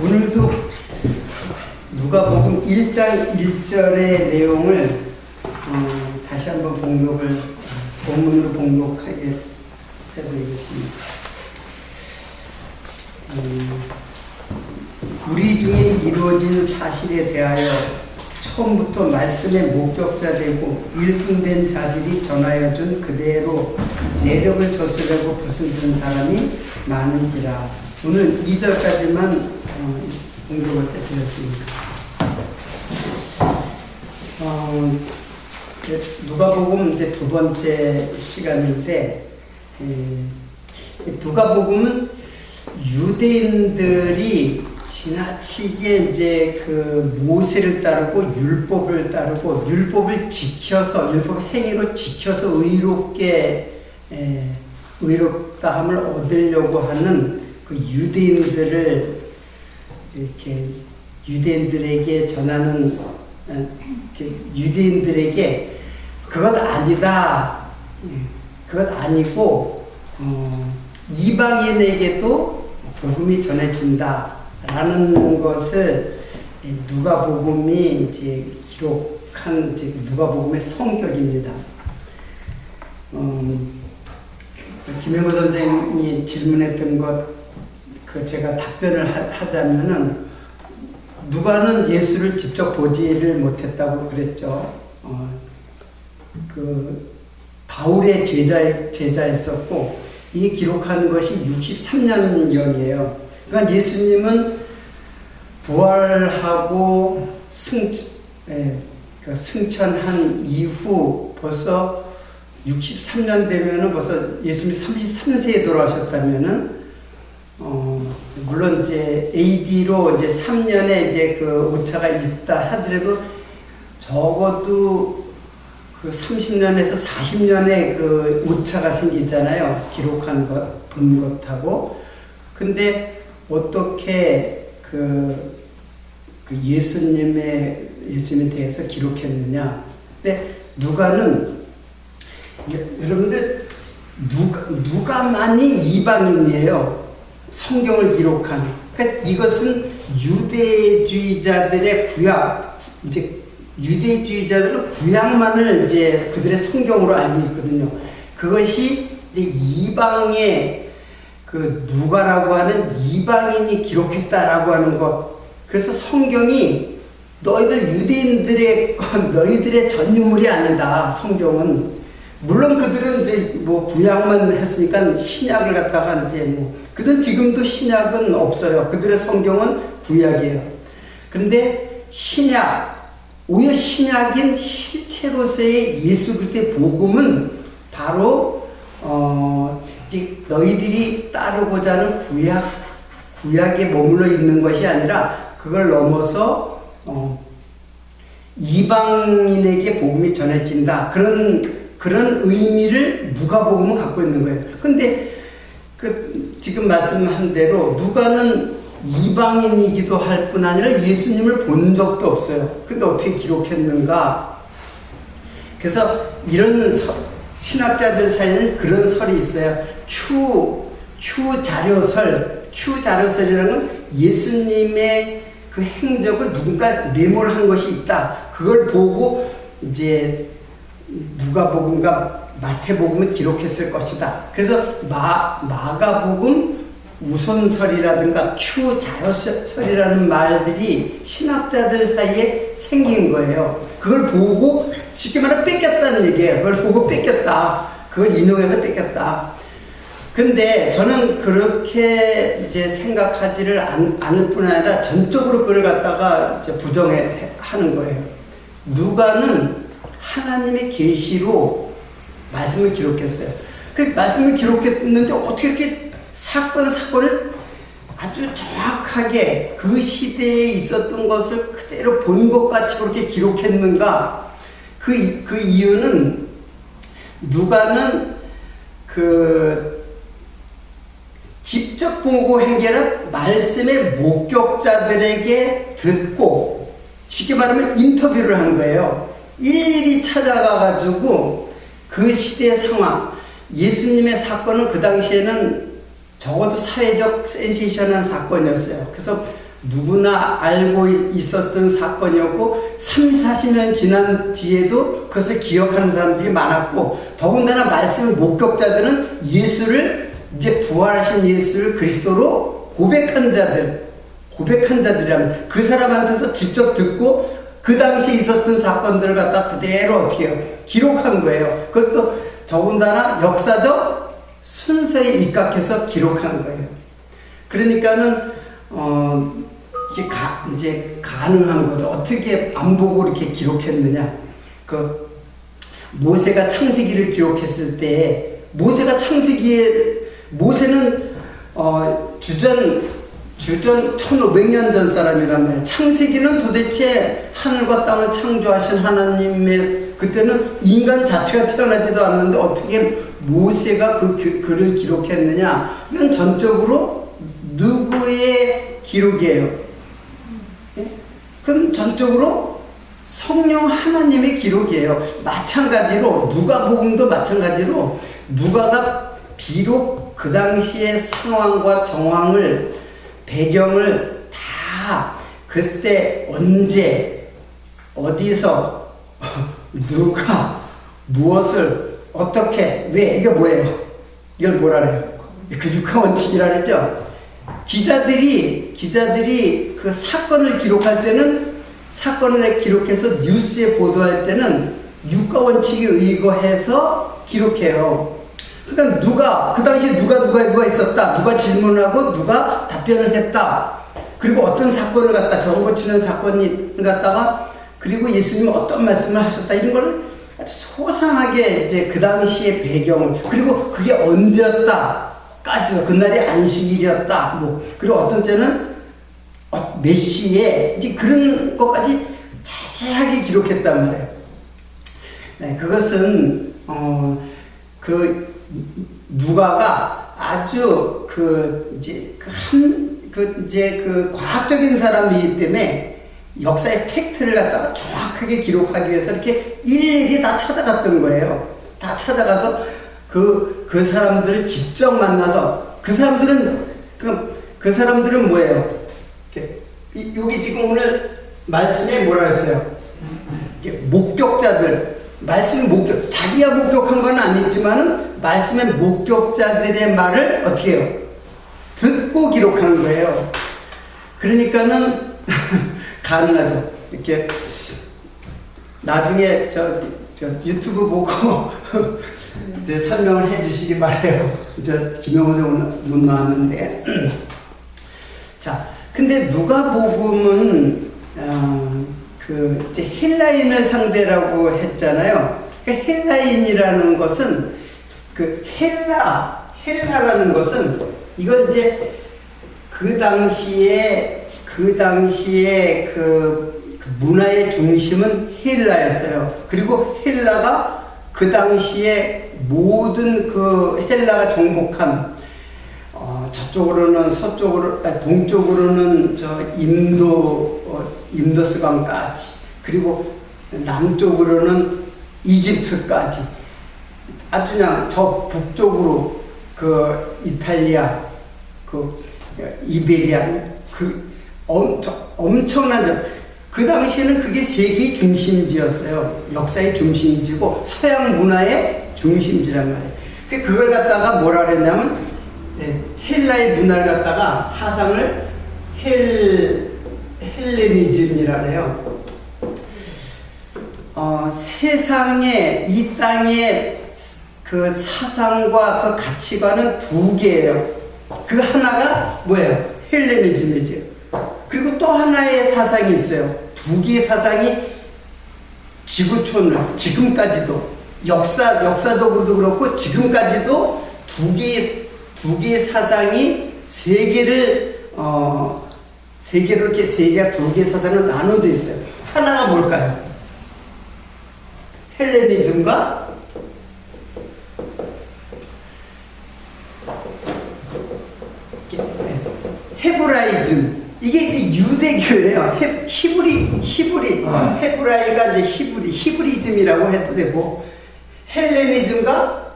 오늘도 누가복음 1장 1절의 내용을 다시 한번 본문으로 봉독하게 해드리겠습니다. 우리 중에 이루어진 사실에 대하여 처음부터 말씀의 목격자 되고 일꾼된 자들이 전하여 준 그대로 내력을 저수려고 붓을 든 사람이 많은지라. 오늘 2절까지만 공격을 드렸습니다. 누가복음 이제 두 번째 시간인데, 누가복음은 유대인들이 지나치게 이제 그 모세를 따르고 율법을 따르고 율법을 지켜서 율법 행위로 지켜서 의롭다함을 얻으려고 하는 그 유대인들을 이렇게 유대인들에게 전하는, 유대인들에게 그것 아니다, 그것 아니고 이방인에게도 복음이 전해진다 라는 것을 누가복음이 이제 기록한 누가복음의 성격입니다. 김영호 선생님이 질문했던 것, 제가 답변을 하자면은, 누가는 예수를 직접 보지를 못했다고 그랬죠. 바울의 제자였었고, 이 기록한 것이 63년경이에요. 그러니까 예수님은 부활하고 승천한 이후 벌써 63년 되면은 벌써 예수님이 33세에 돌아가셨다면은, 물론 이제 AD로 이제 3년에 이제 그 오차가 있다 하더라도 적어도 그 30년에서 40년의 그 오차가 생기잖아요. 기록한 것, 본 것하고. 근데 어떻게 예수님에 대해서 기록했느냐. 근데 누가는, 여러분들, 누가만이 이방인이에요. 성경을 기록한. 그러니까 이것은 유대주의자들의 구약, 이제 유대주의자들은 구약만을 이제 그들의 성경으로 알고 있거든요. 그것이 이제 이방의 누가라고 하는 이방인이 기록했다라고 하는 것. 그래서 성경이 너희들 유대인들의 너희들의 전유물이 아니다. 성경은. 물론 그들은 이제 구약만 했으니까 신약을 갖다가 이제 그들은 지금도 신약은 없어요. 그들의 성경은 구약이에요. 그런데 오히려 신약인 실체로서의 예수 그리스도의 복음은 바로 너희들이 따르고자 하는 구약에 머물러 있는 것이 아니라 그걸 넘어서 이방인에게 복음이 전해진다. 그런 의미를 누가복음은 갖고 있는 거예요. 근데 지금 말씀한 대로 누가는 이방인이기도 할 뿐 아니라 예수님을 본 적도 없어요. 근데 어떻게 기록했는가? 그래서 이런 신학자들 사이에는 그런 설이 있어요. Q 자료설이라는 건 예수님의 그 행적을 누군가 메모를 것이 있다. 그걸 보고 이제 누가복음과 마태복음은 기록했을 것이다. 그래서 마가복음 우선설이라든가 Q 자료설이라는 말들이 신학자들 사이에 생긴 거예요. 그걸 보고 쉽게 말하면 뺏겼다는 얘기예요. 그걸 보고 뺏겼다. 그걸 인용해서 뺏겼다. 근데 저는 그렇게 이제 생각하지를 않을 뿐 아니라 전적으로 그걸 갖다가 이제 부정하는 거예요. 누가는 하나님의 계시로 말씀을 기록했어요. 그 말씀을 기록했는데 어떻게 이렇게 사건을 아주 정확하게 그 시대에 있었던 것을 그대로 본 것 같이 그렇게 기록했는가? 그 이유는 누가는 직접 보고 한 게 아니라 말씀의 목격자들에게 듣고, 쉽게 말하면 인터뷰를 한 거예요. 일일이 찾아가가지고 그 시대의 상황, 예수님의 사건은 그 당시에는 적어도 사회적 센세이션한 사건이었어요. 그래서 누구나 알고 있었던 사건이었고 30, 40년 지난 뒤에도 그것을 기억하는 사람들이 많았고, 더군다나 말씀의 목격자들은 예수를, 이제 부활하신 예수를 그리스도로 고백한 자들이라면 그 사람한테서 직접 듣고 그 당시에 있었던 사건들을 갖다 그대로 어떻게 해요? 기록한 거예요. 그것도 더군다나 역사적 순서에 입각해서 기록한 거예요. 그러니까는 이게 이제 가능한 거죠. 어떻게 안 보고 이렇게 기록했느냐? 그 모세가 창세기를 기록했을 때, 모세는 주전 1500년 전 사람이라며, 창세기는 도대체 하늘과 땅을 창조하신 하나님의, 그때는 인간 자체가 태어나지도 않는데 어떻게 모세가 그 글을 기록했느냐? 이건 전적으로 누구의 기록이에요? 그건 전적으로 성령 하나님의 기록이에요. 마찬가지로 누가복음도 마찬가지로, 누가가 비록 그 당시의 상황과 정황을, 배경을 다 그때 언제 어디서 누가 무엇을 어떻게 왜, 이게 뭐예요? 이걸 뭐라 그래요? 그 육하원칙이라 그랬죠. 기자들이 그 사건을 기록할 때는, 사건을 기록해서 뉴스에 보도할 때는 육가원칙에 의거해서 기록해요. 그러니까 그 당시에 누가 있었다, 누가 질문하고 누가 답변을 했다, 그리고 어떤 사건을 갖다 병 고치는 사건을 갖다가, 그리고 예수님은 어떤 말씀을 하셨다, 이런 걸 아주 소상하게 이제 그 당시의 배경, 그리고 그게 언제였다까지, 그날이 안식일이었다, 그리고 어떤 때는 몇 시에, 이제 그런 것까지 자세하게 기록했단 말이에요. 네, 그것은 누가가 아주 이제 과학적인 사람이기 때문에 역사의 팩트를 갖다가 정확하게 기록하기 위해서 이렇게 일일이 다 찾아갔던 거예요. 다 찾아가서 그 사람들을 직접 만나서, 그 사람들은 뭐예요? 여기 지금 오늘 말씀에 뭐라 했어요? 목격자들, 자기가 목격한 건 아니지만은 말씀의 목격자들의 말을 어떻게 해요? 듣고 기록한 거예요. 그러니까는 가능하죠. 이렇게 나중에 저 유튜브 보고 이제 설명을 해 주시기 바래요. 김영호세 못 나왔는데. 자, 근데 누가복음은 이제 헬라인을 상대라고 했잖아요. 그 헬라인이라는 것은, 헬라라는 것은, 이건 이제 그 당시에 그 문화의 중심은 헬라였어요. 그리고 헬라가 그 당시에 모든 헬라가 정복한, 저쪽으로는 동쪽으로는 인도스강까지, 그리고 남쪽으로는 이집트까지, 아주 그냥 저 북쪽으로 이탈리아, 이베리아, 엄청난, 그 당시에는 그게 세계의 중심지였어요. 역사의 중심지고 서양 문화의 중심지란 말이에요. 그걸 갖다가 뭐라 그랬냐면, 헬라의 문화를 갖다가 사상을 헬레니즘이라 그래요. 세상에, 이 땅의 그 사상과 그 가치관은 두 개예요. 그 하나가 뭐예요? 헬레니즘이죠. 그리고 또 하나의 사상이 있어요. 두 개의 사상이 지구촌을, 지금까지도, 역사적으로도 그렇고, 지금까지도 두 개의 사상이 세계가 두 개의 사상으로 나눠져 있어요. 하나가 뭘까요? 헬레니즘과 헤브라이즘. 이게 유대교예요. 헤브라이가 이제 히브리즘이라고 해도 되고, 헬레니즘과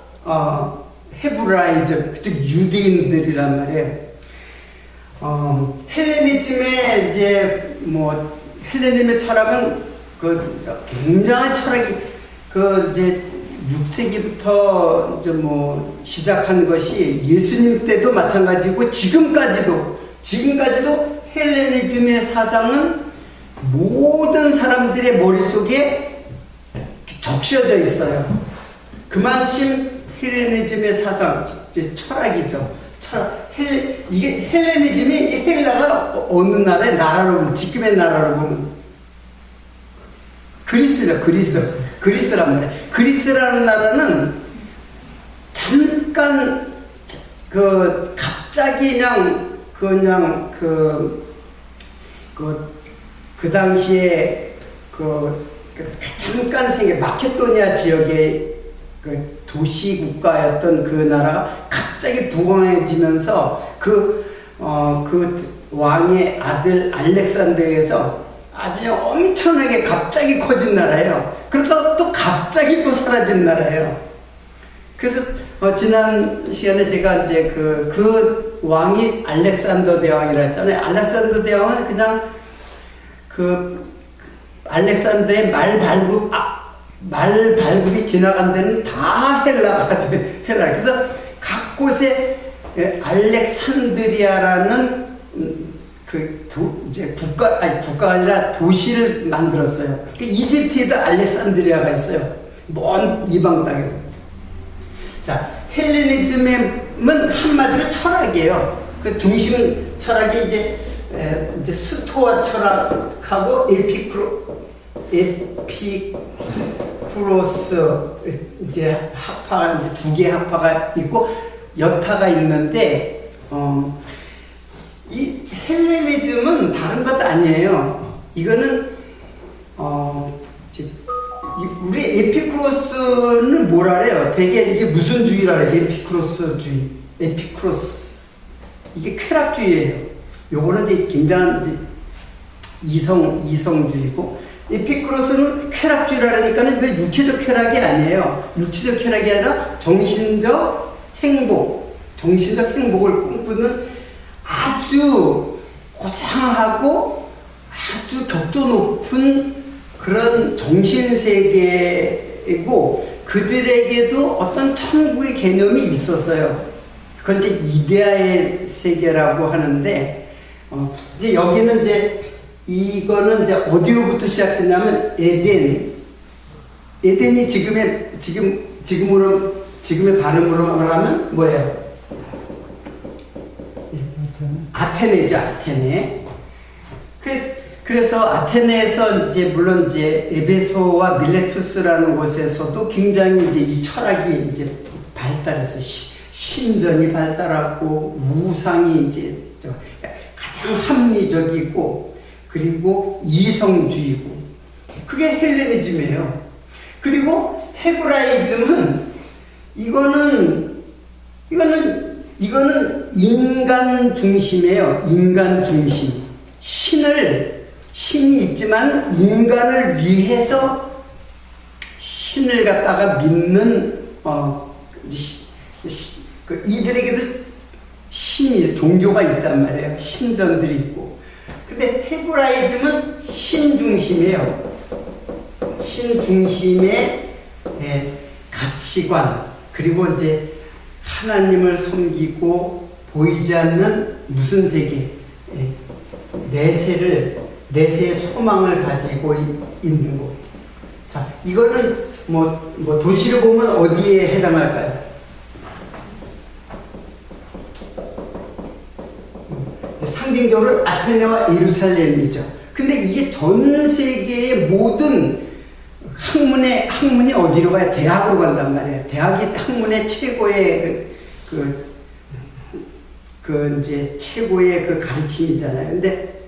헤브라이즘, 즉 유대인들이란 말이에요. 헬레니즘의 이제 헬레니즘의 철학은 굉장한 철학이 이제 6세기부터 이제 시작한 것이 예수님 때도 마찬가지고 지금까지도 헬레니즘의 사상은 모든 사람들의 머릿속에 적셔져 있어요. 그만큼 헬레니즘의 사상, 철학이죠. 이게 헬레니즘이 헬라가 어느 나라의 나라로 보면, 지금의 나라로 보면 그리스죠. 그리스란 말이에요. 그리스라는 나라는 잠깐 갑자기 그 당시에 잠깐 마케도니아 지역의 도시 국가였던 그 나라가 갑자기 부강해지면서 그 왕의 아들 알렉산더에서 아주 엄청나게 갑자기 커진 나라예요. 그러다가 또 갑자기 또 사라진 나라예요. 그래서 지난 시간에 제가 이제 그 왕이 알렉산더 대왕이라 했잖아요. 알렉산더 대왕은 그냥 알렉산더의 말 발굽이 지나간 데는 다 헬라가 돼. 그래서 각 곳에 알렉산드리아라는 이제 국가가 아니라 도시를 만들었어요. 이집트에도 알렉산드리아가 있어요. 먼 이방 땅에. 자, 헬레니즘은 한마디로 철학이에요. 그 중심 철학이 이제 스토아 철학하고 에피쿠로스 이제 학파가 이제 두 개의 학파가 있고 여타가 있는데 이 헬레니즘은 다른 것 아니에요. 이거는 우리 에피쿠로스는 뭐라 그래요? 되게 이게 무슨 주의라 그래요? 에피쿠로스주의. 이게 쾌락주의예요. 요거는 이제 굉장한 이성주의고, 에피쿠로스는 쾌락주의라 그러니까 이게 육체적 쾌락이 아니에요. 육체적 쾌락이 아니라 정신적 행복을 꿈꾸는 아주 고상하고 아주 격조 높은 그런 정신세계이고, 그들에게도 어떤 천국의 개념이 있었어요. 그걸 이제 이데아의 세계라고 하는데, 이제 여기는 이거는 이제 어디로부터 시작했냐면 에덴이 지금의 발음으로 말하면 뭐예요? 아테네죠, 아테네. 그래서 아테네에서 물론 에베소와 밀레투스라는 곳에서도 굉장히 이 철학이 발달해서 신전이 발달하고 우상이 가장 합리적이고, 그리고 이성주의고, 그게 헬레니즘이에요. 그리고 헤브라이즘은 이거는 인간 중심이에요. 인간 중심. 신이 있지만 인간을 위해서 신을 갖다가 믿는 이들에게도 신이 종교가 있단 말이에요. 신전들이 있고. 근데 헤브라이즘은 신중심이에요. 신중심의 가치관, 그리고 하나님을 섬기고 보이지 않는 무슨 세계, 내세의 소망을 가지고 있는 거. 자, 이거는 도시를 보면 어디에 해당할까요? 상징적으로 아테네와 예루살렘이죠. 근데 이게 전 세계의 모든 학문이 어디로 가요? 대학으로 간단 말이에요. 대학이 학문의 최고의 최고의 가르침이잖아요. 근데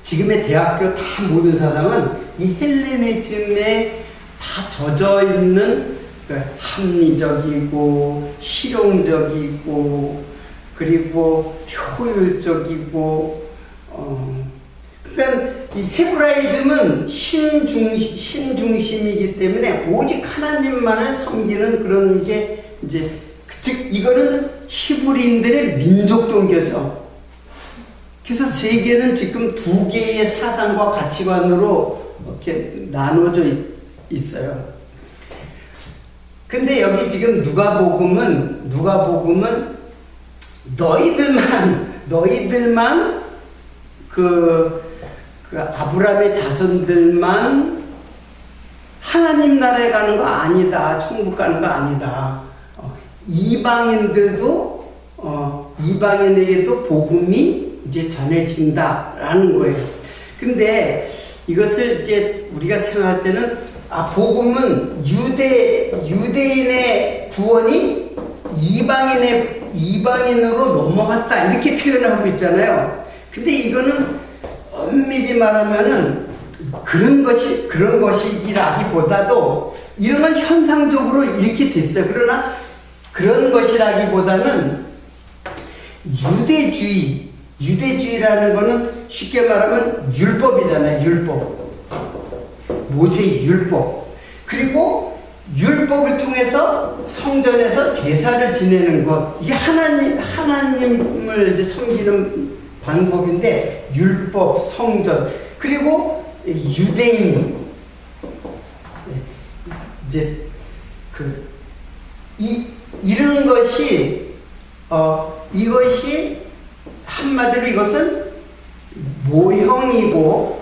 지금의 대학교 다 모든 사람은 이 헬레니즘에 다 젖어 있는 합리적이고 실용적이고 그리고 효율적이고 그러니까 이 헤브라이즘은 신중심이기 때문에 오직 하나님만을 섬기는 그런 게 즉 이거는 히브리인들의 민족 종교죠. 그래서 세계는 지금 두 개의 사상과 가치관으로 이렇게 나눠져 있어요. 근데 여기 지금 누가복음은 너희들만 그 아브라함의 자손들만 하나님 나라에 가는 거 아니다. 천국 가는 거 아니다. 이방인들도 이방인에게도 복음이 이제 전해진다라는 거예요. 근데 이것을 이제 우리가 생각할 때는 복음은 유대인의 구원이 이방인으로 넘어갔다 이렇게 표현을 하고 있잖아요. 근데 이거는 엄밀히 말하면은 그런 것이라기보다도 이런 건 현상적으로 이렇게 됐어요. 그러나 그런 것이라기보다는 유대주의라는 거는 쉽게 말하면 율법이잖아요. 율법. 모세의 율법. 그리고 율법을 통해서 성전에서 제사를 지내는 것. 이게 하나님을 이제 섬기는 방법인데, 율법, 성전. 그리고 유대인. 이제, 이런 것이, 이것이 한마디로 이것은 모형이고,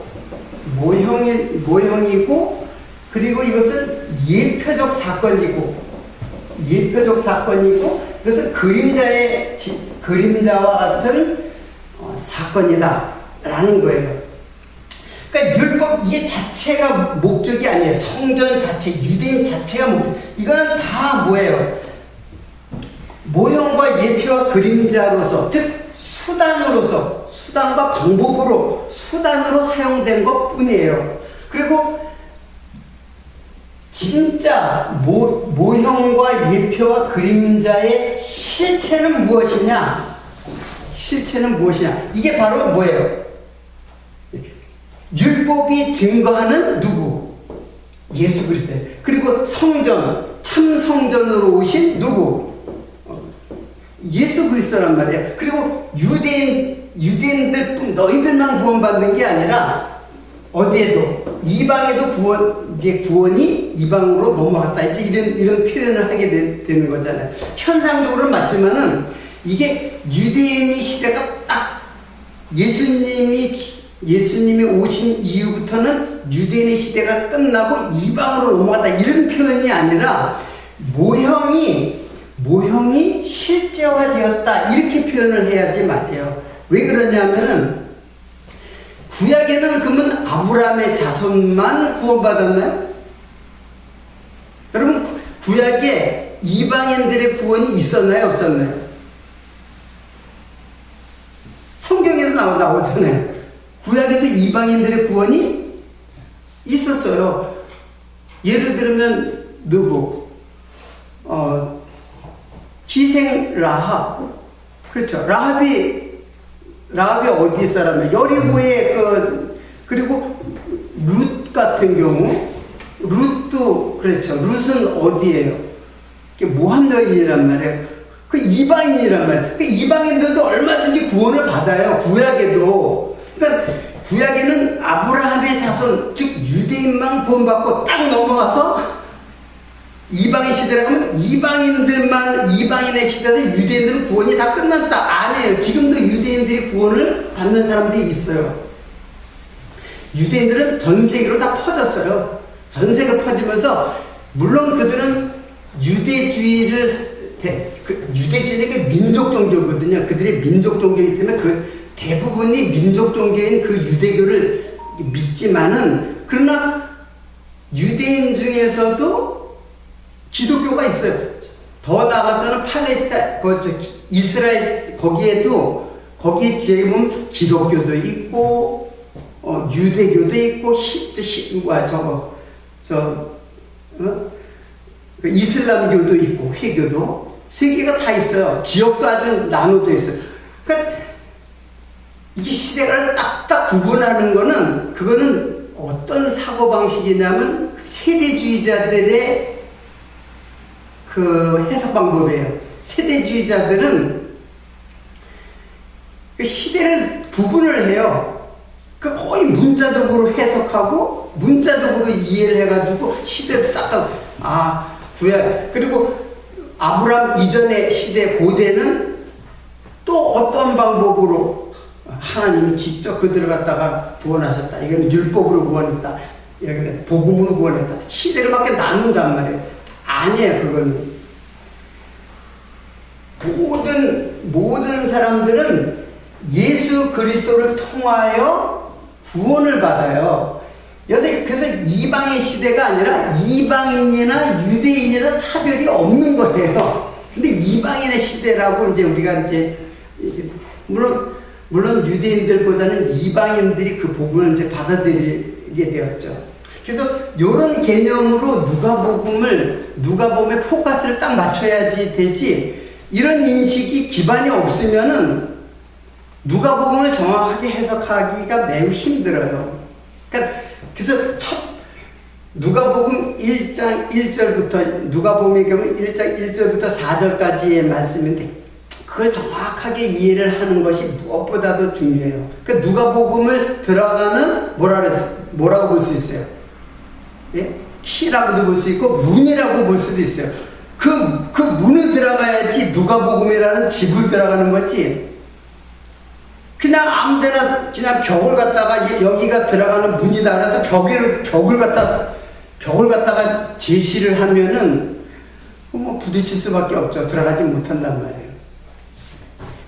그리고 이것은 예표적 사건이고, 이것은 그림자와 같은 사건이다라는 거예요. 그러니까 율법 이게 자체가 목적이 아니에요. 성전 자체, 유대인 자체가 목적. 이거는 다 뭐예요? 모형과 예표와 그림자로서, 즉 수단과 수단으로 사용된 것 뿐이에요. 그리고 진짜 모형과 예표와 그림자의 실체는 무엇이냐? 이게 바로 뭐예요? 율법이 증거하는 누구? 예수 그리스도예요. 그리고 성전, 참 성전으로 오신 누구? 예수 그리스도란 말이에요. 그리고 유대인들 너희들만 구원받는 게 아니라 어디에도 이방에도 구원이 이방으로 넘어갔다. 이제 이런 표현을 하게 되는 거잖아요. 현상적으로는 맞지만은 이게 유대인의 시대가 딱 예수님이 오신 이후부터는 유대인의 시대가 끝나고 이방으로 넘어갔다. 이런 표현이 아니라 모형이 실제화되었다. 이렇게 표현을 해야지 맞아요. 왜 그러냐면은 구약에는 그러면 아브라함의 자손만 구원받았나요? 여러분 구약에 이방인들의 구원이 있었나요? 없었나요? 성경에도 나오잖아요. 구약에도 이방인들의 구원이 있었어요. 예를 들면 누구? 희생 라합. 그렇죠. 라합이 어디 사람이에요? 여리고의 그리고 룻 같은 경우, 룻도 그렇죠. 룻은 어디예요? 모함 여인이란 말이에요. 그 이방인이란 말이에요. 그 이방인들도 얼마든지 구원을 받아요. 구약에도. 그러니까 구약에는 아브라함의 자손, 즉 유대인만 구원받고 딱 넘어가서 이방인 시대라고 하면 이방인의 시대는 유대인들은 구원이 다 끝났다. 아니에요. 지금도 유대인들이 구원을 받는 사람들이 있어요. 유대인들은 전 세계로 다 퍼졌어요. 전 세계로 퍼지면서 물론 그들은 유대주의는 민족 종교거든요. 그들의 민족 종교이기 때문에 대부분이 민족 종교인 유대교를 믿지만은, 그러나 유대인 중에서도 기독교가 있어요. 더 나아가서는 팔레스타인, 이스라엘, 거기에 지금 기독교도 있고, 유대교도 있고, 이슬람교도 있고, 회교도, 세 개가 다 있어요. 지역도 아주 나눠져 있어요. 그러니까, 이게 시대를 딱딱 구분하는 그거는 어떤 사고방식이냐면, 세대주의자들의 해석 방법이에요. 세대주의자들은 그 시대를 구분을 해요. 그 거의 문자적으로 해석하고 문자적으로 이해를 해가지고 시대도 딱딱 구약. 그리고 아브라함 이전의 시대 고대는 또 어떤 방법으로 하나님이 직접 그들을 갖다가 구원하셨다. 이건 율법으로 구원했다. 복음으로 구원했다. 시대를 막 나눈단 말이에요. 아니에요, 그거는. 모든 사람들은 예수 그리스도를 통하여 구원을 받아요. 그래서 이방의 시대가 아니라 이방인이나 유대인이나 차별이 없는 거예요. 근데 이방인의 시대라고 이제 우리가 이제 물론 유대인들보다는 이방인들이 그 복음을 이제 받아들이게 되었죠. 그래서 이런 개념으로 누가복음에 포커스를 딱 맞춰야지 되지. 이런 인식이 기반이 없으면은 누가복음을 정확하게 해석하기가 매우 힘들어요. 그래서 누가복음 1장 1절부터 누가복음의 경우 1장 1절부터 4절까지의 말씀인데 그걸 정확하게 이해를 하는 것이 무엇보다도 중요해요. 누가복음을 들어가는 뭐라고 볼 수 있어요? 예? 키라고도 볼 수 있고 문이라고 볼 수도 있어요. 그 문을 들어가야지 누가복음이라는 집을 들어가는 거지. 그냥 아무데나 그냥 벽을 갖다가 여기가 들어가는 문이다 그래서 벽을 갖다가 제시를 하면은 뭐 부딪힐 수밖에 없죠. 들어가지 못한단 말이에요.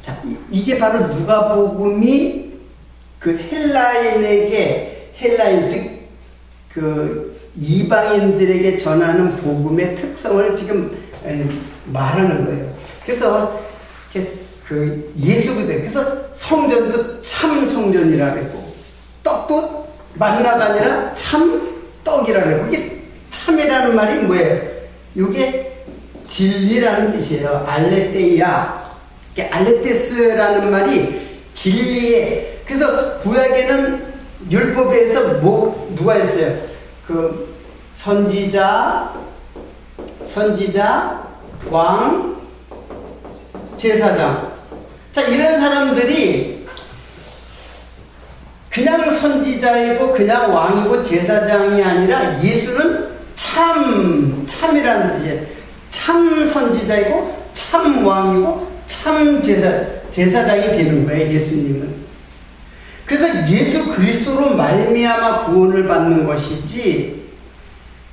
자, 이게 바로 누가복음이 그 헬라인 즉 그 이방인들에게 전하는 복음의 특성을 지금 말하는 거예요. 그래서 그 그래서 성전도 참 성전이라 그랬고 떡도 만나가 아니라 참 떡이라 그랬고 이게 참이라는 말이 뭐예요? 이게 진리라는 뜻이에요. 알레테이아. 알레테스라는 말이 진리의. 그래서 구약에는 율법에서 누가 있어요? 그 선지자, 왕, 제사장. 자, 이런 사람들이 그냥 선지자이고 그냥 왕이고 제사장이 아니라 예수는 참이라는 뜻이에요. 참 선지자이고 참 왕이고 참 제사장이 되는 거예요, 예수님은. 그래서 예수 그리스도로 말미암아 구원을 받는 것이지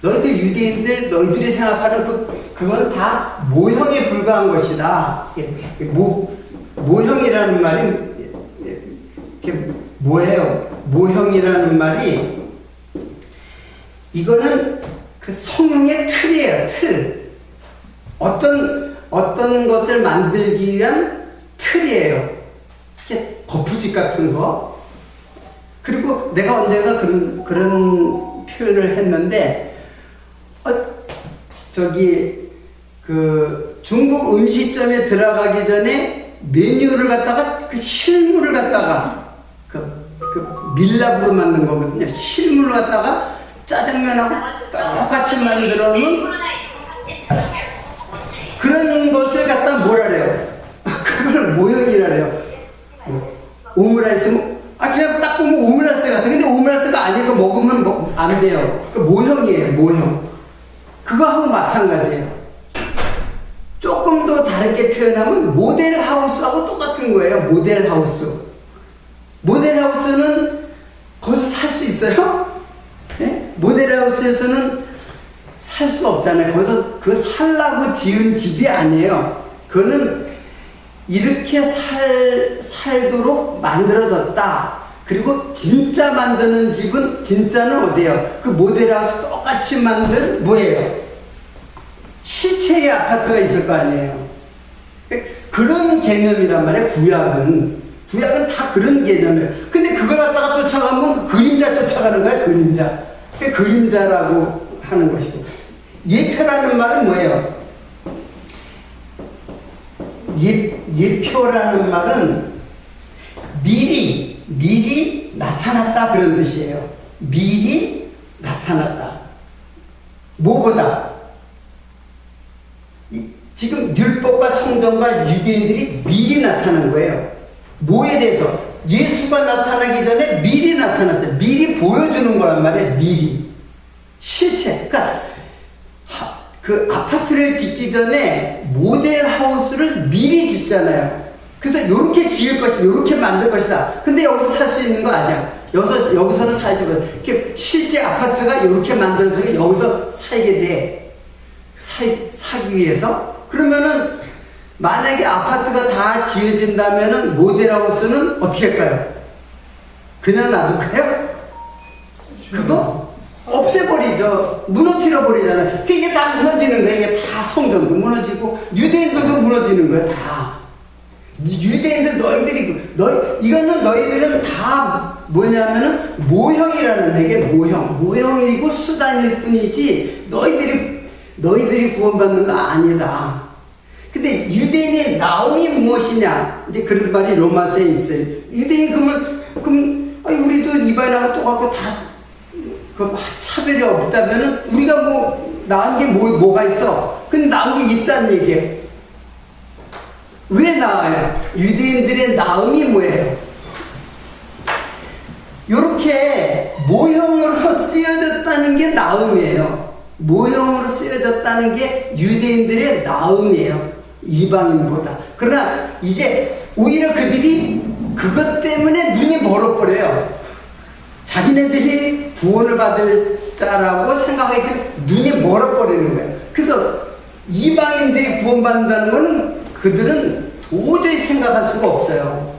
너희들 유대인들 너희들이 생각하는 그거는 다 모형에 불과한 것이다. 모형이라는 말이 뭐예요? 모형이라는 말이 이거는 그 성형의 틀이에요. 틀. 어떤 것을 만들기 위한 틀이에요. 이렇게 거푸집 같은 거. 그리고 내가 언젠가 그런 표현을 했는데 그 중국 음식점에 들어가기 전에 메뉴를 갖다가 그 실물을 갖다가 그 밀랍으로 만든 거거든요. 실물을 갖다가 짜장면하고 똑같이 만들어 놓은 그런 것을 갖다 뭐라 그래요? 그걸 모형이라 그래요. 오므라이스 그냥 딱 보면 오므라이스 같아. 근데 오므라이스가 아니고 먹으면 안 돼요. 그 모형이에요, 모형. 그거하고 마찬가지예요. 조금 더 다르게 표현하면 모델하우스하고 똑같은 거예요. 모델하우스는 거기서 살 수 있어요? 네? 모델하우스에서는 살 수 없잖아요. 거기서 살라고 지은 집이 아니에요. 그거는 이렇게 살도록 만들어졌다. 그리고 진짜 만드는 집은 진짜는 어디예요? 그 모델하우스 똑같이 만든 뭐예요? 실체의 아파트가 있을 거 아니에요. 그런 개념이란 말이에요. 구약은 다 그런 개념이에요. 근데 그걸 갖다가 쫓아가면 그림자 쫓아가는 거야. 그림자라고 하는 것이고, 예표라는 말은 뭐예요? 예표라는 말은 미리 나타났다 그런 뜻이에요. 미리 나타났다. 뭐보다 지금 율법과 성전과 유대인들이 미리 나타난 거예요. 뭐에 대해서? 예수가 나타나기 전에 미리 나타났어요. 미리 보여주는 거란 말이에요. 미리. 실체. 그러니까 그 아파트를 짓기 전에 모델 하우스를 미리 짓잖아요. 그래서 이렇게 지을 것이다, 이렇게 만들 것이다. 근데 여기서 살 수 있는 거 아니야. 여기서는 살지 못. 이렇게 실제 아파트가 이렇게 만들어서 여기서 살게 돼. 사기 위해서. 그러면은 만약에 아파트가 다 지어진다면은 모델하우스는 어떻게 할까요? 그냥 놔둘까요? 그거 없애버리죠. 무너뜨려 버리잖아요. 이게 다 무너지는 거예요. 이게 다 성전도 무너지고 유대인들도 무너지는 거예요. 다. 유대인들 이거는 너희들은 다 뭐냐면은 모형이라는 얘기. 모형이고 수단일 뿐이지 너희들이 구원받는 거 아니다. 근데 유대인의 나옴이 무엇이냐? 이제 그런 말이 로마서에 있어요. 유대인 그럼 우리도 이방인하고 똑같고 다 차별이 없다면은 우리가 뭐 나은 게 뭐가 있어? 근데 나은 게 있다는 얘기예요. 왜 나아요? 유대인들의 나음이 뭐예요? 요렇게 모형으로 쓰여졌다는 게 나음이에요. 모형으로 쓰여졌다는 게 유대인들의 나음이에요. 이방인보다. 그러나 이제 오히려 그들이 그것 때문에 눈이 멀어버려요. 자기네들이 구원을 받을 자라고 생각하기 때문에 눈이 멀어버리는 거예요. 그래서 이방인들이 구원받는다는 거는 그들은 도저히 생각할 수가 없어요.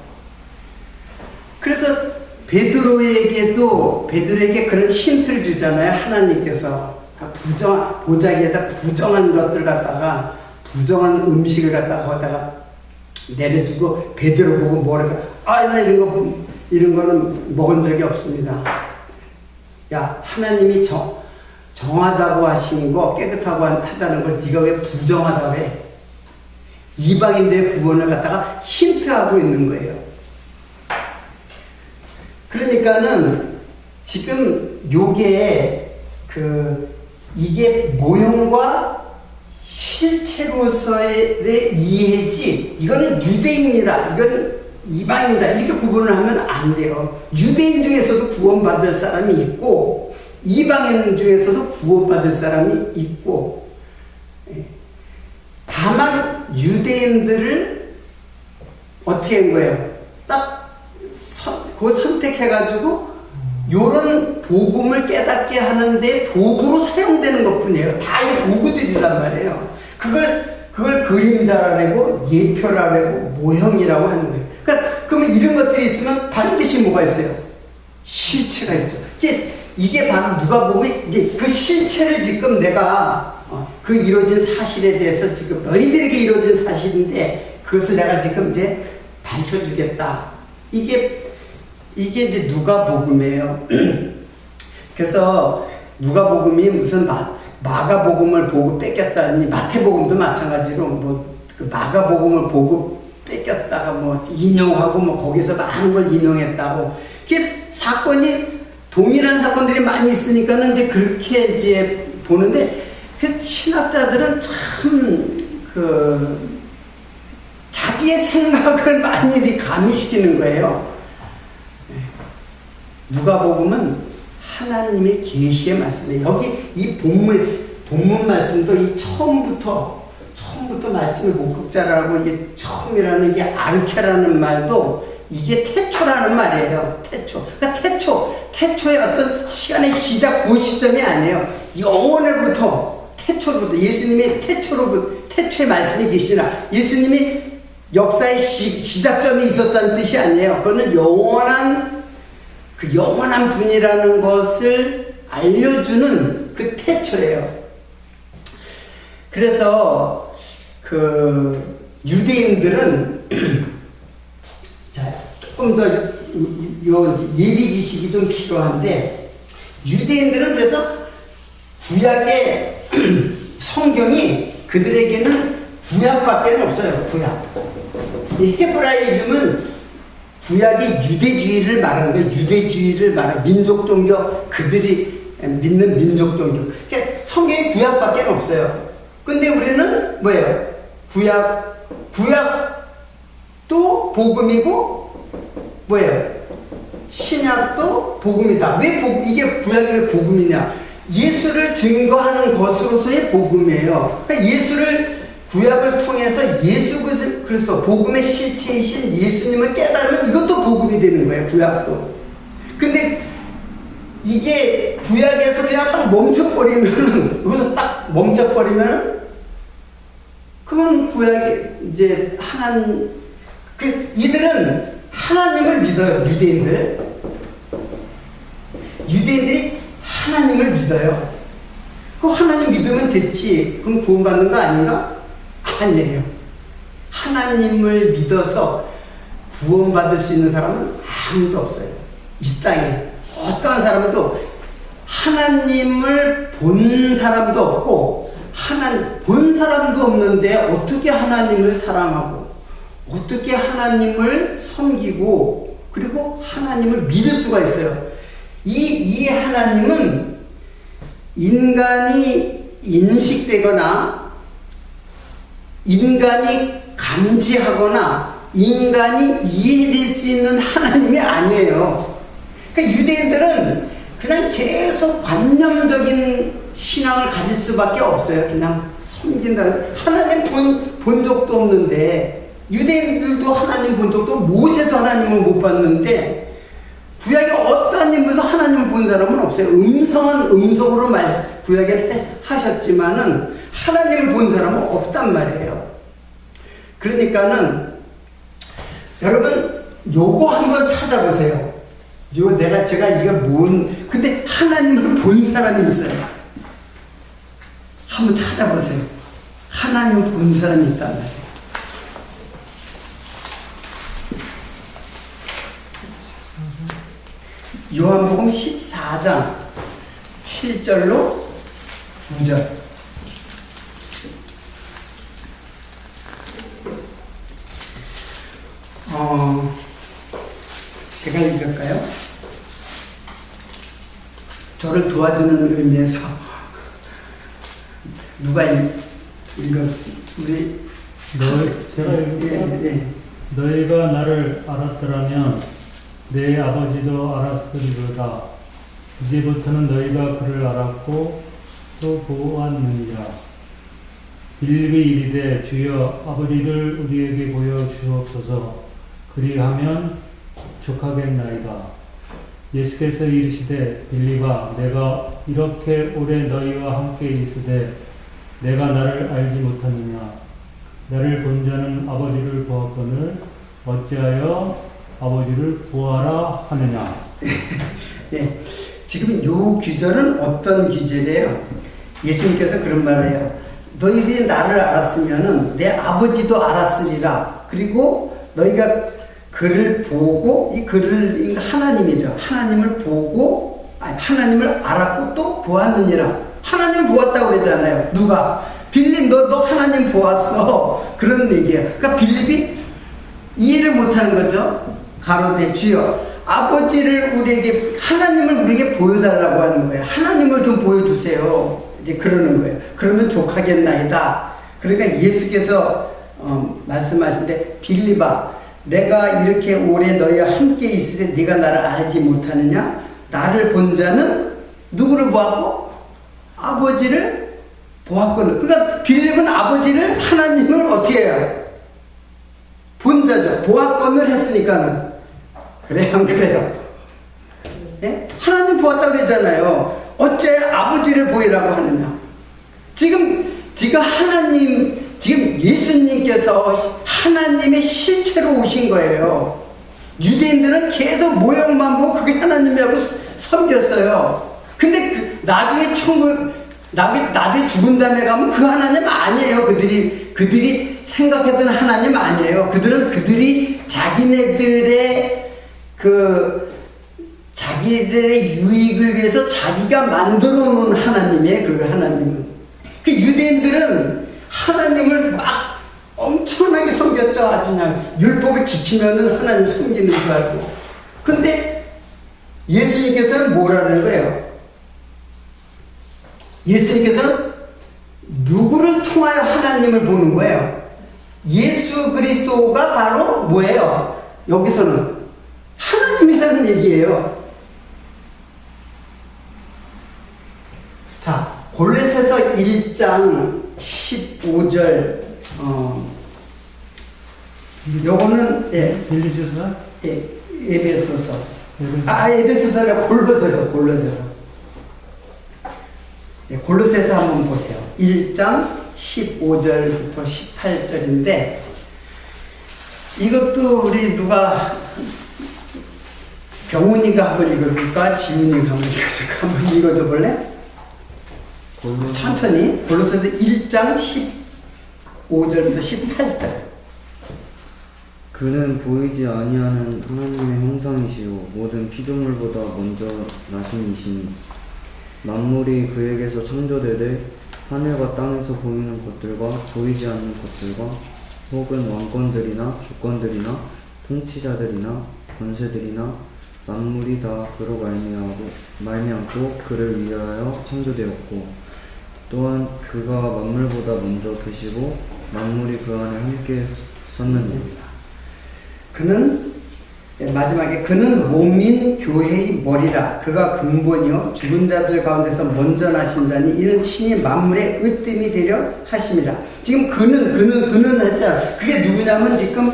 그래서 베드로에게 그런 힌트를 주잖아요. 하나님께서 보자기에다 부정한 것들 갖다가 부정한 음식을 갖다가 내려주고 베드로 보고 뭐랄까, 나 이런 거는 먹은 적이 없습니다. 야, 하나님이 정하다고 하시는 거, 깨끗하고 하다는 걸 네가 왜 부정하다고 해? 이방인들의 구원을 갖다가 힌트하고 있는 거예요. 그러니까는 지금 이게 모형과 실체로서의 이해지, 이거는 유대인이다, 이건 이방인이다, 이렇게 구분을 하면 안 돼요. 유대인 중에서도 구원받을 사람이 있고 이방인 중에서도 구원받을 사람이 있고, 다만 유대인들을 어떻게 한 거예요? 그거 선택해가지고 요런 복음을 깨닫게 하는데 도구로 사용되는 것 뿐이에요. 다 이 도구들이란 말이에요. 그걸 그림자라고 예표라고 모형이라고 하는 거예요. 그러면 이런 것들이 있으면 반드시 뭐가 있어요? 실체가 있죠. 이게 바로 누가 보면 이제 그 실체를 지금 내가 그 이루어진 사실에 대해서 지금 너희들에게 이루어진 사실인데 그것을 내가 지금 이제 밝혀주겠다. 이게 이제 누가복음이에요. 그래서 누가복음이 무슨 마가복음을 보고 뺏겼다니, 마태복음도 마찬가지로 그 마가복음을 보고 뺏겼다가 인용하고 거기서 많은 걸 인용했다고. 이게 사건이 동일한 사건들이 많이 있으니까는 이제 그렇게 이제 보는데, 그 신학자들은 참 자기의 생각을 많이 가미시키는 거예요. 누가복음은 하나님의 계시의 말씀이에요. 여기 이 본문 말씀도 이 처음부터 말씀의 목격자라고, 이게 처음이라는 게 아르케라는 말도 이게 태초라는 말이에요. 그러니까 태초의 어떤 시간의 시작, 그 시점이 아니에요. 영원으로부터, 태초로부터, 예수님이 태초의 말씀이 계시나, 예수님이 역사의 시작점이 있었다는 뜻이 아니에요. 그거는 영원한 분이라는 것을 알려주는 그 태초예요. 그래서 유대인들은 자, 조금 더 예비 지식이 좀 필요한데, 유대인들은 그래서 구약의 성경이 그들에게는 구약밖에 없어요. 이 헤브라이즘은 구약이 유대주의를 말하는 거예요. 유대주의를 말하는 민족 종교, 그들이 믿는 민족 종교. 그러니까 성경이 구약밖에 없어요. 근데 우리는 뭐예요? 구약도 복음이고 뭐예요? 신약도 복음이다. 왜 이게 구약이 왜 복음이냐? 예수를 증거하는 것으로서의 복음이에요. 그러니까 예수를 구약을 통해서 예수 그리스도 복음의 실체이신 예수님을 깨달으면 이것도 복음이 되는 거예요. 구약도. 근데 이게 구약에서 그냥 딱 멈춰버리면은 여기서 딱 멈춰버리면은 그건 구약이 이제 이들은 하나님을 믿어요. 유대인들이 하나님을 믿어요. 그 하나님 믿으면 됐지. 그럼 구원받는 거 아닌가? 아니에요. 하나님을 믿어서 구원받을 수 있는 사람은 아무도 없어요. 이 땅에 어떠한 사람은 또 하나님을 본 사람도 없고 본 사람도 없는데 어떻게 하나님을 사랑하고 어떻게 하나님을 섬기고 그리고 하나님을 믿을 수가 있어요. 이 하나님은 인간이 인식되거나 인간이 감지하거나 인간이 이해될 수 있는 하나님이 아니에요. 그러니까 유대인들은 그냥 계속 관념적인 신앙을 가질 수밖에 없어요. 그냥 섬긴다. 하나님 본 적도 없는데 유대인들도 하나님 본 적도 모세도 하나님을 못 봤는데 구약에 어떠한 인물도 하나님을 본 사람은 없어요. 음성은 음성으로 구약에 하셨지만은 하나님을 본 사람은 없단 말이에요. 그러니까는 여러분 요거 한번 찾아보세요. 제가 이게 근데 하나님을 본 사람이 있어요. 한번 찾아보세요. 하나님을 본 사람이 있단 말이에요. 요한복음 14장 7절로 9절. 제가 읽을까요? 저를 도와주는 의미에서 누가 우리 제가 읽을까요? 너희가 나를 알았더라면 내 아버지도 알았으리로다. 이제부터는 너희가 그를 알았고 또 보았느니라. 빌립이 이르되 주여 아버지를 우리에게 보여 주옵소서. 그리하면 족하겠나이다. 예수께서 이르시되 빌립아 내가 이렇게 오래 너희와 함께 있으되 내가 나를 알지 못하느냐. 나를 본 자는 아버지를 보았거늘 어찌하여 아버지를 보아라 하느냐. 네, 지금 요 규절은 어떤 규절이에요? 예수님께서 그런 말을 해요. 너희들이 나를 알았으면은 내 아버지도 알았으리라. 그리고 너희가 그를 보고 이 그를 하나님이죠. 하나님을 보고 하나님을 알았고 또 보았느니라. 하나님 보았다고 그랬잖아요. 누가? 빌립 너 하나님 보았어. 그런 얘기예요. 그러니까 빌립이 이해를 못하는 거죠. 가로되 주여 아버지를 우리에게 하나님을 우리에게 보여달라고 하는 거예요. 하나님을 좀 보여주세요. 이제 그러는 거예요. 그러면 족하겠나이다. 그러니까 예수께서 말씀하신데 빌립아 내가 이렇게 오래 너희와 함께 있을 때 네가 나를 알지 못하느냐? 나를 본 자는 누구를 보았고? 아버지를 보았거든. 그러니까 빌립은 아버지를 하나님을 어떻게 해요? 본 자죠. 보았건을 했으니까는. 그래요, 안 그래요? 네? 하나님 보았다고 그랬잖아요. 어째 아버지를 보이라고 하느냐? 지금 예수님께서 하나님의 실체로 오신 거예요. 유대인들은 계속 모형만 보고 그게 하나님이라고 섬겼어요. 근데 나중에 나중에 죽은 다음에 가면 그 하나님 아니에요. 그들이 생각했던 하나님 아니에요. 그들이 자기들의 유익을 위해서 자기가 만들어 놓은 하나님이에요. 그 하나님은. 그 유대인들은 하나님을 막 엄청나게 섬겼죠. 아주 그냥 율법을 지키면은 하나님 섬기는 줄 알고. 근데 예수님께서는 뭐라는 거예요? 예수님께서는 누구를 통하여 하나님을 보는 거예요? 예수 그리스도가 바로 뭐예요? 여기서는 하나님이라는 얘기예요. 자, 골로새서 1장 15절 요거는 빌리셔서 에베소서 에베소서가 골로새서 골로새서 한번 보세요. 1장 15절부터 18절인데 이것도 우리 누가 병훈이가 한번 읽어볼까? 지훈이가 한번 읽어볼까? 한번 읽어줘 볼래? 천천히. 골로새서 1장 15절부터 18절. 그는 보이지 아니하는 하나님의 형상이시요 모든 피조물보다 먼저 나신 이시니 만물이 그에게서 창조되되 하늘과 땅에서 보이는 것들과 보이지 않는 것들과 혹은 왕권들이나 주권들이나 통치자들이나 권세들이나 만물이 다 그로 말미암고 그를 위하여 창조되었고 또한 그가 만물보다 먼저 계시고 만물이 그 안에 함께 섰느니라. 그는 마지막에 그는 몸인 교회의 머리라. 그가 근본이요 죽은 자들 가운데서 먼저 나신 자니 이는 친히 만물의 으뜸이 되려 하심이라. 지금 그는 했잖아. 그게 누구냐면 지금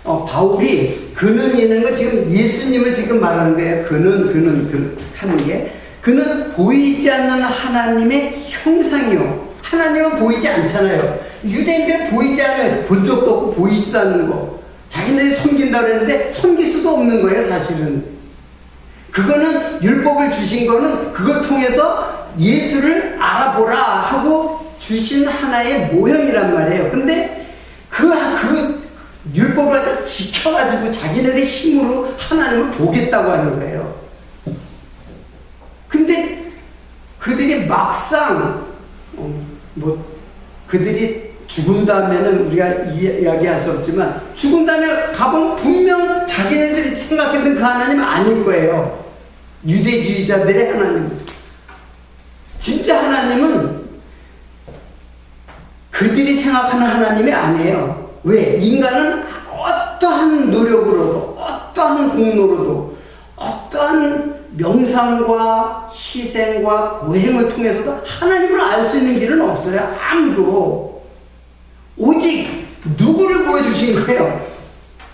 바울이 그는 있는 거 지금 예수님을 지금 말하는 거예요. 그는 하는 게 그는 보이지 않는 하나님의 형상이요. 하나님은 보이지 않잖아요. 유대인들 보이지 않아요. 본 적도 없고 보이지도 않는 거. 자기네들이 섬긴다고 했는데 섬길 수도 없는 거예요, 사실은. 그거는 율법을 주신 거는 그걸 통해서 예수를 알아보라 하고 주신 하나의 모형이란 말이에요. 근데 그 율법을 갖다 지켜가지고 자기네들의 힘으로 하나님을 보겠다고 하는 거예요. 근데 그들이 막상 그들이 죽은 다음에는 우리가 이야기할 수 없지만 죽은 다음에 가보면 분명 자기네들이 생각했던 그 하나님은 아닐 거예요. 유대주의자들의 하나님. 진짜 하나님은 그들이 생각하는 하나님이 아니에요. 왜? 인간은 어떠한 노력으로도 어떠한 공로로도 어떠한 명상과 희생과 고행을 통해서도 하나님을 알 수 있는 길은 없어요. 아무도. 오직 누구를 보여주신 거예요?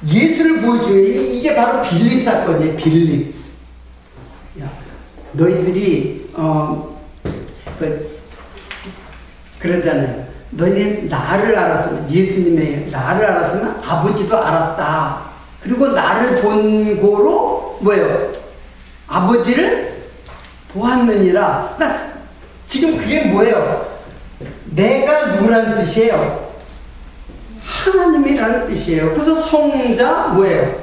예수를 보여주신 거예요. 이게 바로 빌립 사건이에요. 빌립. 야, 너희들이 그러잖아요. 너희는 나를 알았으면, 예수님의 나를 알았으면 아버지도 알았다. 그리고 나를 본 고로 뭐예요? 아버지를 보았느니라. 그러니까 지금 그게 뭐예요? 내가 누구라는 뜻이에요? 하나님이라는 뜻이에요. 그래서 성자 뭐예요?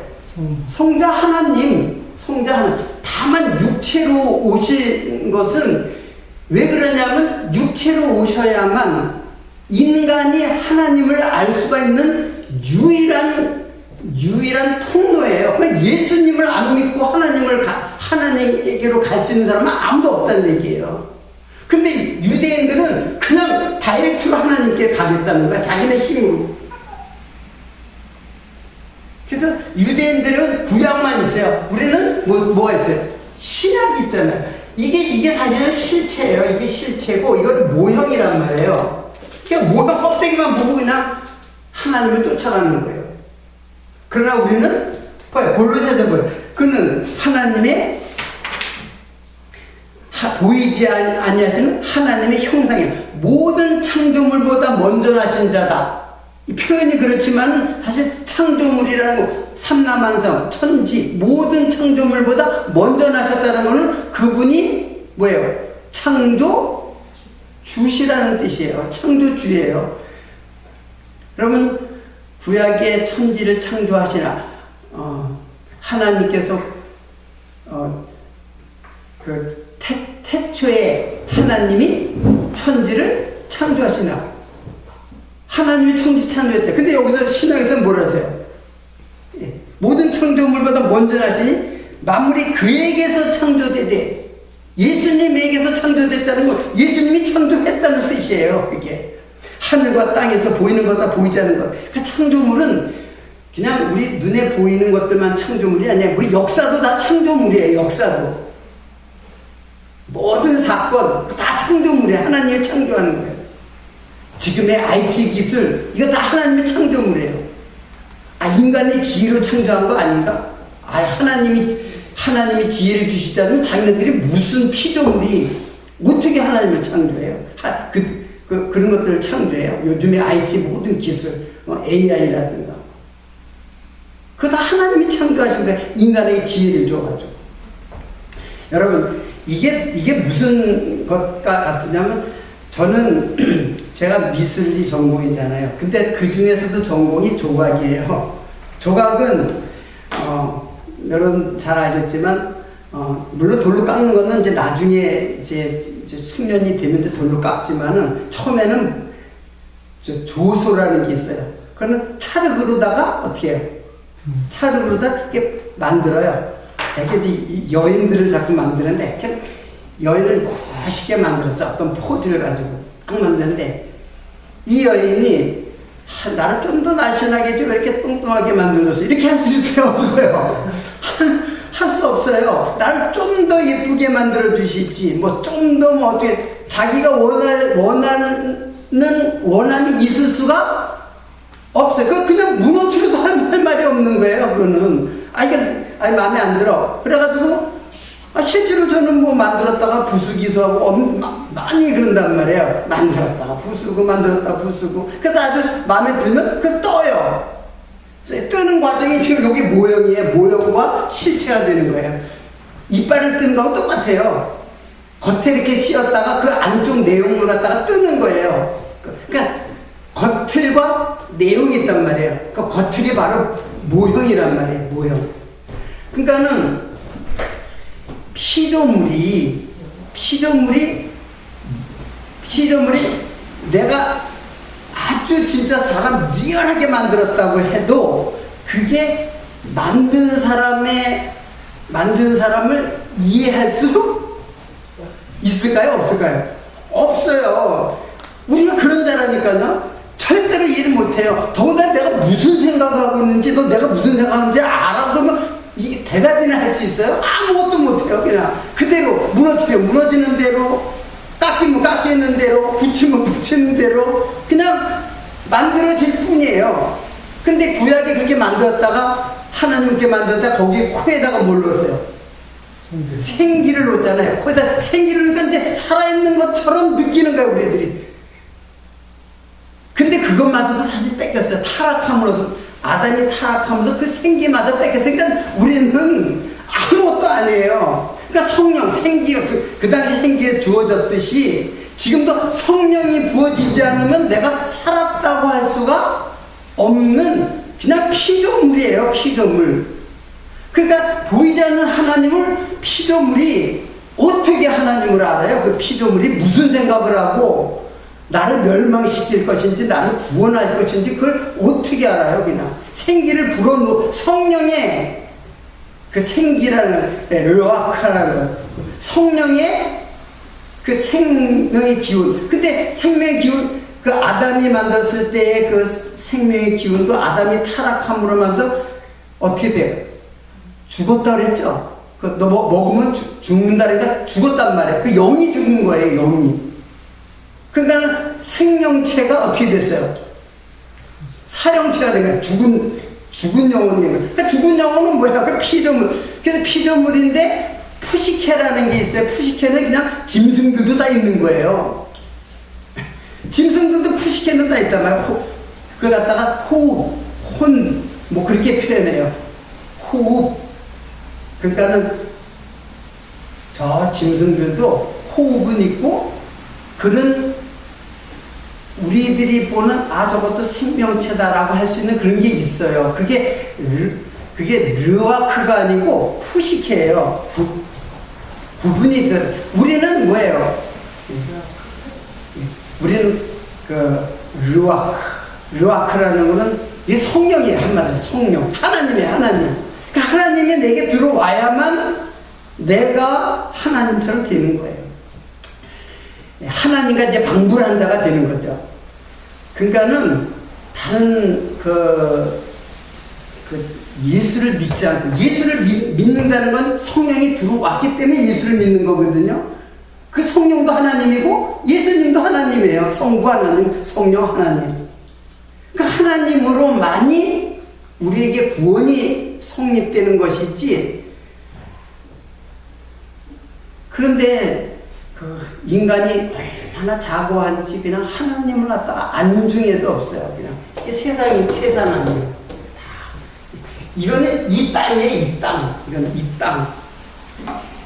성자 하나님. 성자 하나님. 다만 육체로 오신 것은 왜 그러냐면 육체로 오셔야만 인간이 하나님을 알 수가 있는 유일한 통로예요. 그러니까 예수님을 안 믿고 하나님에게로 갈 수 있는 사람은 아무도 없다는 얘기예요. 근데 유대인들은 그냥 다이렉트로 하나님께 가겠다는 거야. 자기네 힘으로. 그래서 유대인들은 구약만 있어요. 우리는 뭐가 있어요? 신약이 있잖아요. 이게 사실은 실체예요. 이게 실체고 이걸 모형이란 말이에요. 그냥 모형 껍데기만 보고 그냥 하나님을 쫓아가는 거예요. 그러나 우리는 봐요. 골로새서 뭐예요? 그는 하나님의 보이지 아니하시는 하나님의 형상이에요. 모든 창조물보다 먼저 나신 자다. 이 표현이 그렇지만 사실 창조물이라는 거, 삼라만성, 천지, 모든 창조물보다 먼저 나셨다는 것은 그분이 뭐예요? 창조주시라는 뜻이에요. 창조주예요. 여러분, 구약의 천지를 창조하시나, 하나님께서, 태초에 하나님이 천지를 창조하시나, 하나님이 천지 창조했다. 근데 여기서 신약에서는 뭐라 하세요? 모든 창조물보다 먼저 나시니 만물이 그에게서 창조되되 예수님에게서 창조됐다는 거, 예수님이 창조했다는 뜻이에요. 그게 하늘과 땅에서 보이는 것과 보이지 않는 것. 그 창조물은 그냥 우리 눈에 보이는 것들만 창조물이 아니야. 우리 역사도 다 창조물이에요. 역사도. 모든 사건 다 창조물이에요. 하나님이 창조하는 거예요. 지금의 IT 기술 이거 다 하나님의 창조물이에요. 인간이 지혜로 창조한 거 아닌가? 하나님이 지혜를 주시자면 자기네들이 무슨 피조물이 어떻게 하나님을 창조해요? 그런 것들을 창조해요. 요즘에 IT 모든 기술, AI라든가. 그거 다 하나님이 창조하신 거예요. 인간의 지혜를 줘가지고. 여러분, 이게 무슨 것과 같으냐면, 저는 제가 미술이 전공이잖아요. 근데 그 중에서도 전공이 조각이에요. 조각은, 여러분 잘 알겠지만, 물론 돌로 깎는 거는 이제 나중에 이제 숙련이 되면 이제 돌로 깎지만은 처음에는 조소라는 게 있어요. 그거는 찰흙으로다가 어떻게 해요? 찰흙으로다 이렇게 만들어요. 되게 이제 여인들을 자꾸 만드는데 이렇게 여인을 멋있게 만들었어. 어떤 포즈를 가지고 딱 만드는데 이 여인이 나를 좀 더 날씬하게 왜 이렇게 뚱뚱하게 만들었어? 이렇게 할 수 있어요? 없어요? 할 수 없어요. 나를 좀 더 예쁘게 만들어 주시지. 뭐 좀 더 뭐 어떻게 자기가 원하는 원함이 있을 수가 없어요. 그냥 무너뜨려도 할 말이 없는 거예요. 그거는 이게 마음에 안 들어. 그래가지고 실제로 저는 뭐 만들었다가 부수기도 하고 많이 그런단 말이에요. 만들었다가 부수고 만들었다가 부수고. 그래서 아주 마음에 들면 그 떠요. 뜨는 과정이 지금 여기 모형이에요. 모형과 실체가 되는 거예요. 이빨을 뜨는 거하고 똑같아요. 겉에 이렇게 씌었다가 그 안쪽 내용물 갖다가 뜨는 거예요. 그러니까 겉틀과 내용이 있단 말이에요. 그 겉틀이 바로 모형이란 말이에요. 모형. 그러니까는 피조물이 내가 아주 진짜 사람 리얼하게 만들었다고 해도 그게 만든 사람을 이해할 수 있을까요? 없을까요? 없어요. 우리가 그런 자라니까요. 절대로 이해를 못해요. 더군다나 내가 무슨 생각하고 있는지도 내가 무슨 생각하는지 알아도 이게 대답이나 할 수 있어요? 아무것도 못해요. 그냥 그대로 무너지는 대로, 깎이면 깎이는 대로, 붙이면 붙이는 대로 그냥 만들어질 뿐이에요. 근데 구약에 그렇게 만들었다가 하나님께 만들었다가 거기에 코에다가 뭘 넣었어요? 생기를 넣었잖아요. 코에다 생기를 넣으니까 이제 살아있는 것처럼 느끼는 거예요, 우리들이. 근데 그것마저도 사실 뺏겼어요. 아담이 타락하면서 그 생기마저 뺏겼어요. 그러니까 우리는 아무것도 아니에요. 그러니까 성령, 생기가 그 당시 생기에 주어졌듯이 지금도 성령이 부어지지 않으면 내가 살았다고 할 수가 없는 그냥 피조물이에요. 피조물. 그러니까 보이지 않는 하나님을 피조물이 어떻게 하나님을 알아요? 그 피조물이 무슨 생각을 하고 나를 멸망시킬 것인지 나를 구원할 것인지 그걸 어떻게 알아요? 그냥 생기를 불어넣어 성령의 그 생기라는 르아카라는 성령의 그 생명의 기운. 근데 생명의 기운 그 아담이 만들었을 때의 그 생명의 기운도 아담이 타락함으로 만들어 어떻게 돼요? 죽었다 그랬죠. 너 먹으면 죽는다 그러니까 죽었단 말이에요. 그 영이 죽은 거예요. 영이. 그러니까 생명체가 어떻게 됐어요? 사형체가 된 거예요. 죽은 영혼인 거예요. 그러니까 죽은 영혼은 뭐야? 그 피조물. 그래서 피조물인데 푸시케라는 게 있어요. 푸시케는 그냥 짐승들도 다 있는 거예요. 짐승들도 푸시케는 다 있단 말이에요. 그걸 갖다가 호흡, 혼, 뭐 그렇게 표현해요. 호흡. 그러니까는 저 짐승들도 호흡은 있고 그런 우리들이 보는 저것도 생명체다라고 할 수 있는 그런 게 있어요. 그게 르와크가 아니고 푸시케예요. 구분이 돼. 우리는 뭐예요? 우리는 그 르와크라는 거는 이게 성령이에요. 한마디로 성령. 하나님이에요. 하나님. 그러니까 하나님이 내게 들어와야만 내가 하나님처럼 되는 거예요. 하나님과 이제 방불한 자가 되는 거죠. 그러니까는 다른 예수를 믿지 않고, 예수를 믿는다는 건 성령이 들어왔기 때문에 예수를 믿는 거거든요. 그 성령도 하나님이고 예수님도 하나님이에요. 성부 하나님, 성령 하나님. 그 하나님으로만이 우리에게 구원이 성립되는 것이지. 그런데 그 인간이 얼마나 자고한지 그냥 하나님을 갖다가 안중에도 없어요. 그냥 이게 세상이 세상 아니에요. 이거는 이 땅이에요. 이 땅. 이거는 이 땅.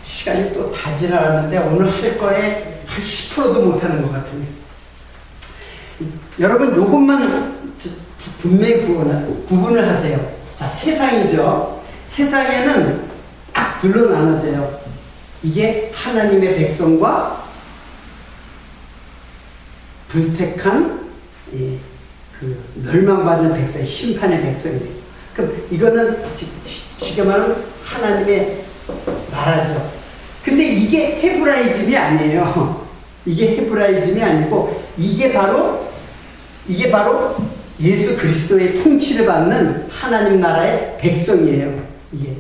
시간이 또 다 지나갔는데 오늘 할 거에 한 10%도 못하는 것 같으네요. 여러분 요것만 분명히 구분을 하세요. 자, 세상이죠. 세상에는 딱 둘로 나눠져요. 이게 하나님의 백성과 불택한 그 멸망받은 백성, 심판의 백성이에요. 그럼 이거는 쉽게 말하면 하나님의 나라죠. 근데 이게 헤브라이즘이 아니에요. 이게 헤브라이즘이 아니고 이게 바로 예수 그리스도의 통치를 받는 하나님 나라의 백성이에요. 이게.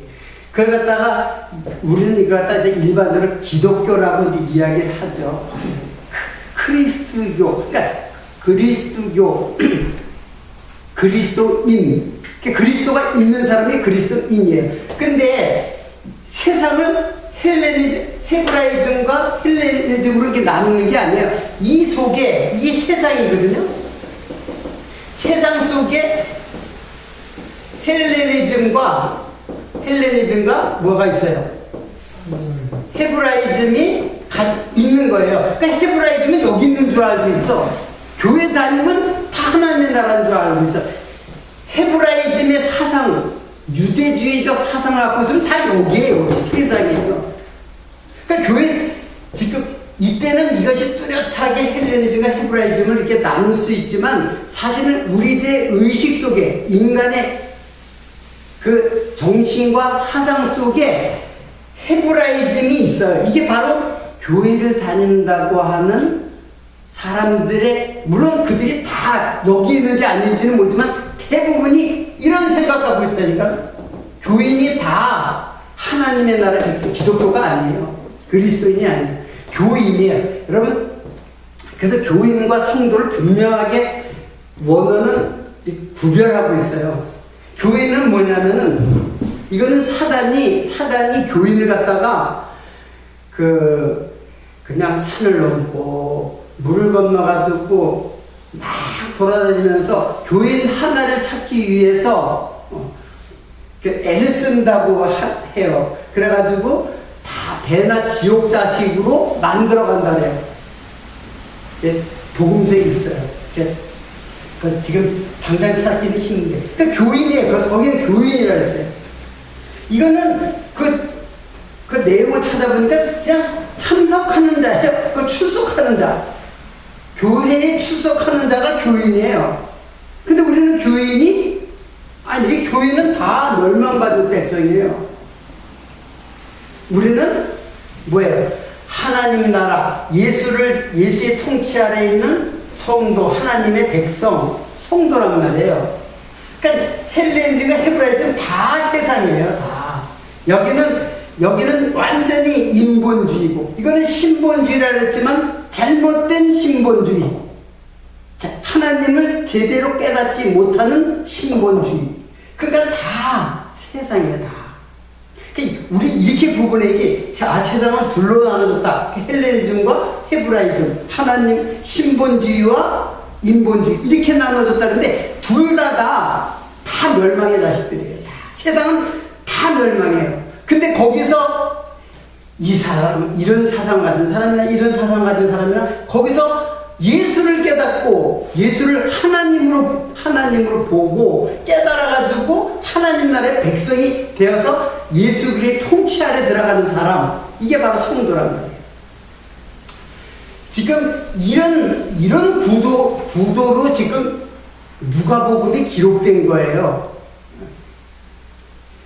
그걸 갖다가 우리는 이걸 갖다가 일반적으로 기독교라고 이제 이야기를 하죠. 그리스도교, 그러니까 그리스도교, 그리스도인, 그리스도가 있는 사람이 그리스도인이에요. 근데 세상을 헤브라이즘과 헬레니즘으로 이렇게 나누는 게 아니에요. 이 속에, 이 세상이거든요. 세상 속에 헬레니즘과 뭐가 있어요? 헤브라이즘이 있는 거예요. 그러니까 헤브라이즘은 여기 있는 줄 알고 있어. 교회 다니면 다 하나님의 나라인 줄 알고 있어. 헤브라이즘의 사상, 유대주의적 사상을 갖고 있으면 다 여기에요. 여기 세상이에요. 그러니까 교회, 지금 이때는 이것이 뚜렷하게 헬레니즘과 헤브라이즘을 이렇게 나눌 수 있지만 사실은 우리들의 의식 속에 인간의 그 정신과 사상 속에 헤브라이즘이 있어요. 이게 바로 교회를 다닌다고 하는 사람들의, 물론 그들이 다 여기 있는지 아닌지는 모르지만 대부분이 이런 생각 갖고 있다니까. 교인이 다 하나님의 나라 백성, 기독교가 아니에요. 그리스도인이 아니에요. 교인이에요. 여러분, 그래서 교인과 성도를 분명하게 원어는 구별하고 있어요. 교인은 뭐냐면은, 이거는 사단이 교인을 갖다가 그냥 산을 넘고 물을 건너가지고 막 돌아다니면서 교인 하나를 찾기 위해서 애를 쓴다고 해요. 그래가지고 다 배나 지옥 자식으로 만들어 간다네요. 복음서에 있어요. 지금 당장 찾기는 힘든데. 그러니까 교인이에요. 그래서 거기는 교인이라 했어요. 이거는 그 내용을 찾아보니까 그냥 참석하는 자예요. 출석하는 자. 교회에 출석하는 자가 교인이에요. 근데 우리는 교인이, 아니, 교인은 다 멸망받은 백성이에요. 우리는 뭐예요? 하나님 나라, 예수의 통치 아래에 있는 성도, 하나님의 백성, 성도란 말이에요. 그러니까 헬레니즘과 헤브라이즘 다 세상이에요. 다. 여기는 완전히 인본주의고, 이거는 신본주의라 그랬지만 잘못된 신본주의. 하나님을 제대로 깨닫지 못하는 신본주의. 그러니까 다 세상이에요. 다. 우리 이렇게 구분해야지. 세상은 둘로 나눠졌다. 헬레니즘과 헤브라이즘, 하나님 신본주의와 인본주의 이렇게 나눠졌다는데 둘 다 멸망의 자식들이에요. 세상은 다 멸망해요. 근데 거기서 이 사람, 이런 사상 가진 사람이나 이런 사상 가진 사람이나 거기서 예수를 깨닫고 예수를 하나님으로 보고 깨달아가지고 하나님 나라의 백성이 되어서 예수 그리스도의 통치 아래 들어가는 사람, 이게 바로 성도란 말이에요. 지금 이런 구도로 지금 누가복음이 기록된 거예요.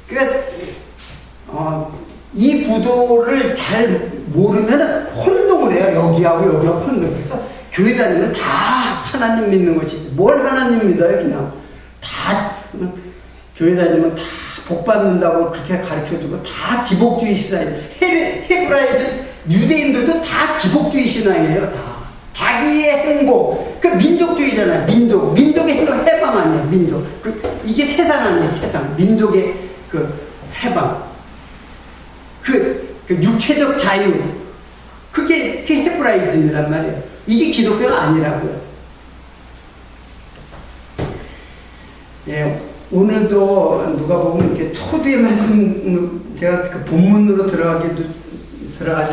그러니까 이 구도를 잘 모르면 혼동을 해요. 여기하고 혼동. 그래서 교회 다니면 다 하나님 믿는 것이지. 뭘 하나님 믿어요? 그냥 다 교회 다니면 다 복 받는다고 그렇게 가르쳐주고 다 기복주의 신앙이에요. 헤브라이들 유대인들도 다 기복주의 신앙이에요. 다 자기의 행복, 그 민족주의잖아요. 민족의 행복 해방 아니에요. 민족. 이게 세상 아니에요. 세상. 민족의 그 해방. 그 육체적 자유. 그게 헤브라이즘이란 말이에요. 이게 기독교가 아니라고요. 예, 오늘도 누가 보면 이렇게 초두의 말씀, 제가 그 본문으로 들어가지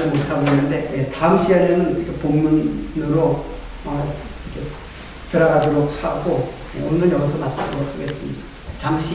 못하고 있는데, 예, 다음 시간에는 그 본문으로 이렇게 들어가도록 하고, 예, 오늘 여기서 마치도록 하겠습니다. 잠시